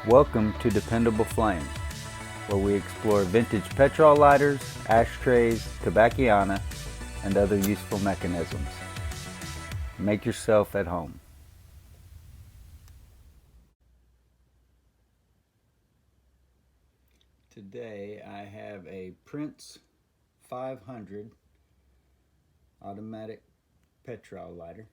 Welcome to Dependable Flame, where we explore vintage petrol lighters, ashtrays, tobacciana, and other useful mechanisms. Make yourself at home. Today I have a Prince 500 automatic petrol lighter.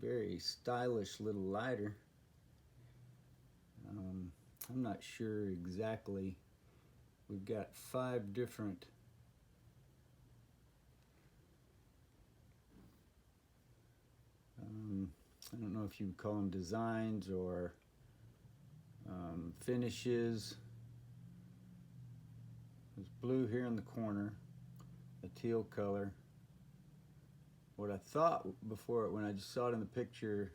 Very stylish little lighter. I'm not sure exactly. We've got 5 different I don't know if you would call them designs or finishes. There's blue here in the corner, a teal color. What I thought before, when I just saw it in the picture,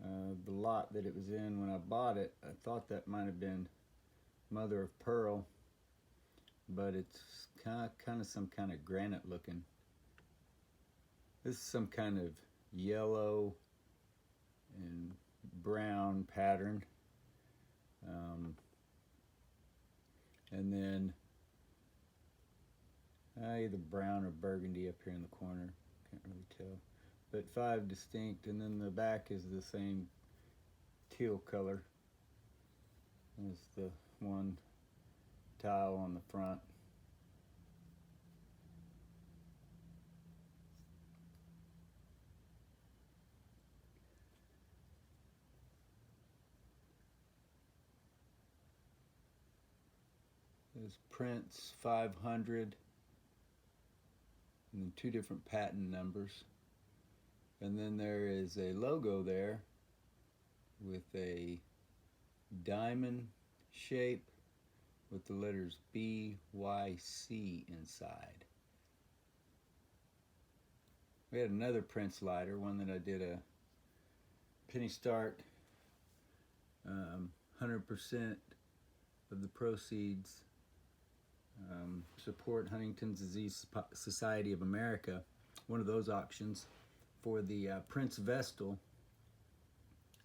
the lot that it was in when I bought it, I thought that might have been mother of pearl, but it's kind of some kind of granite looking. This is some kind of yellow and brown pattern, and then either brown or burgundy up here in the corner, can't really tell, but 5 distinct, and then the back is the same teal color as the one tile on the front. There's Prince 500 and then 2 different patent numbers, and then there is a logo there with a diamond shape with the letters BYC inside. We had another Prince lighter, one that I did a penny start, 100% of the proceeds support Huntington's Disease Society of America, one of those auctions, for the Prince Vestal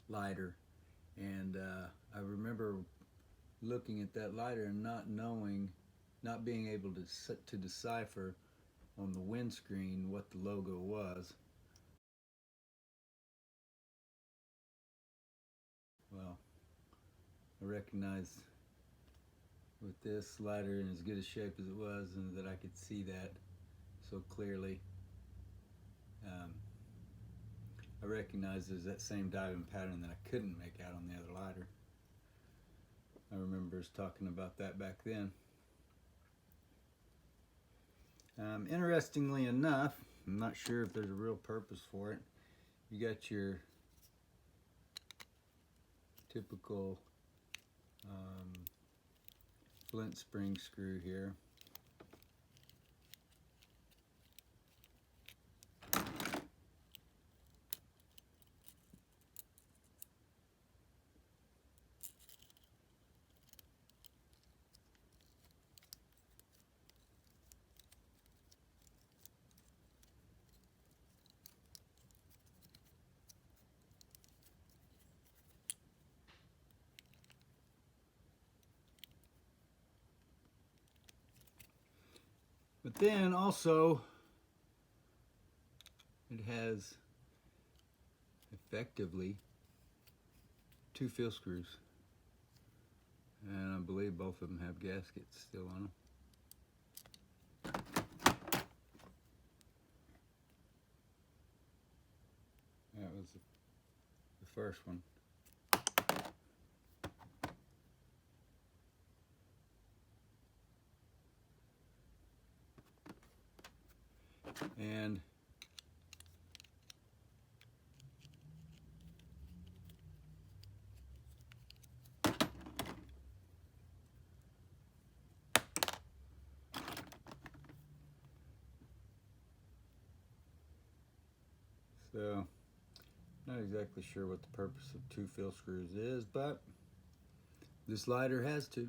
lighter. And I remember looking at that lighter and not being able to decipher on the windscreen what the logo was. Well, I recognize with this lighter in as good a shape as it was, and that I could see that so clearly. I recognize there's that same diamond pattern that I couldn't make out on the other lighter. I remember us talking about that back then. Interestingly enough, I'm not sure if there's a real purpose for it. You got your typical flint spring screw here. But then also it has effectively 2 fill screws, and I believe both of them have gaskets still on them. That was the first one. And So, not exactly sure what the purpose of 2 fill screws is, but this lighter has 2.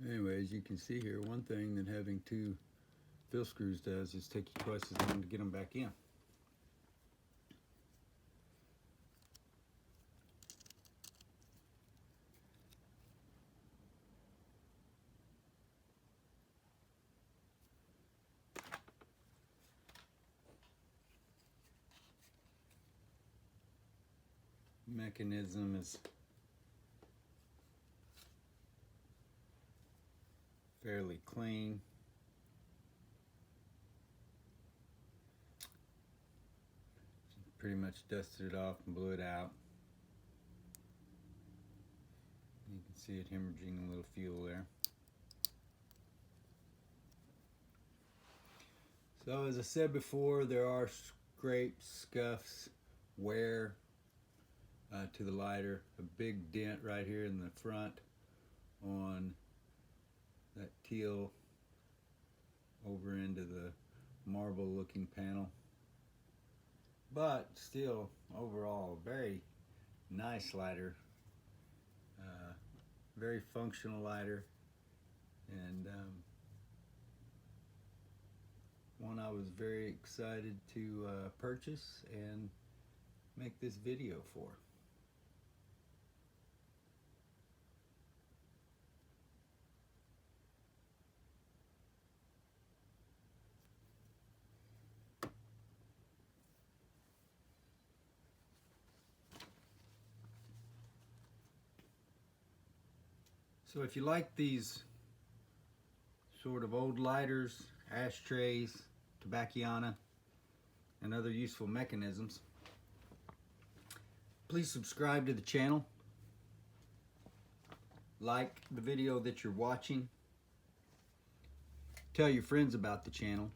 Anyway, as you can see here, one thing that having 2 fill screws does is take you twice as long to get them back in. Mechanism is fairly clean. Pretty much dusted it off and blew it out. You can see it hemorrhaging a little fuel there. So as I said before, there are scrapes, scuffs, wear to the lighter. A big dent right here in the front on that teal over into the marble looking panel. But still, overall, very nice lighter. Very functional lighter. And one I was very excited to purchase and make this video for. So if you like these sort of old lighters, ashtrays, tobacconana, and other useful mechanisms, please subscribe to the channel, like the video that you're watching, tell your friends about the channel,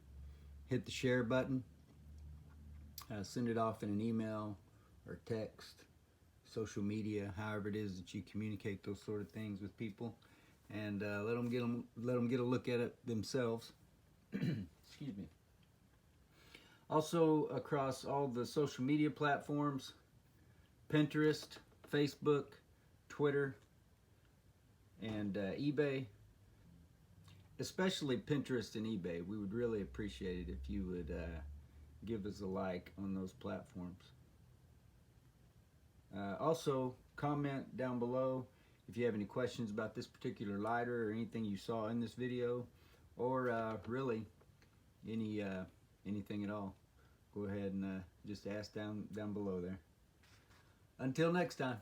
hit the share button, send it off in an email or text, social media, however it is that you communicate those sort of things with people, and let them get a look at it themselves. Excuse me. Also, across all the social media platforms, Pinterest, Facebook, Twitter, and eBay, especially Pinterest and eBay, we would really appreciate it if you would give us a like on those platforms. Also, comment down below if you have any questions about this particular lighter or anything you saw in this video, or really anything at all. Go ahead and just ask down below there. Until next time.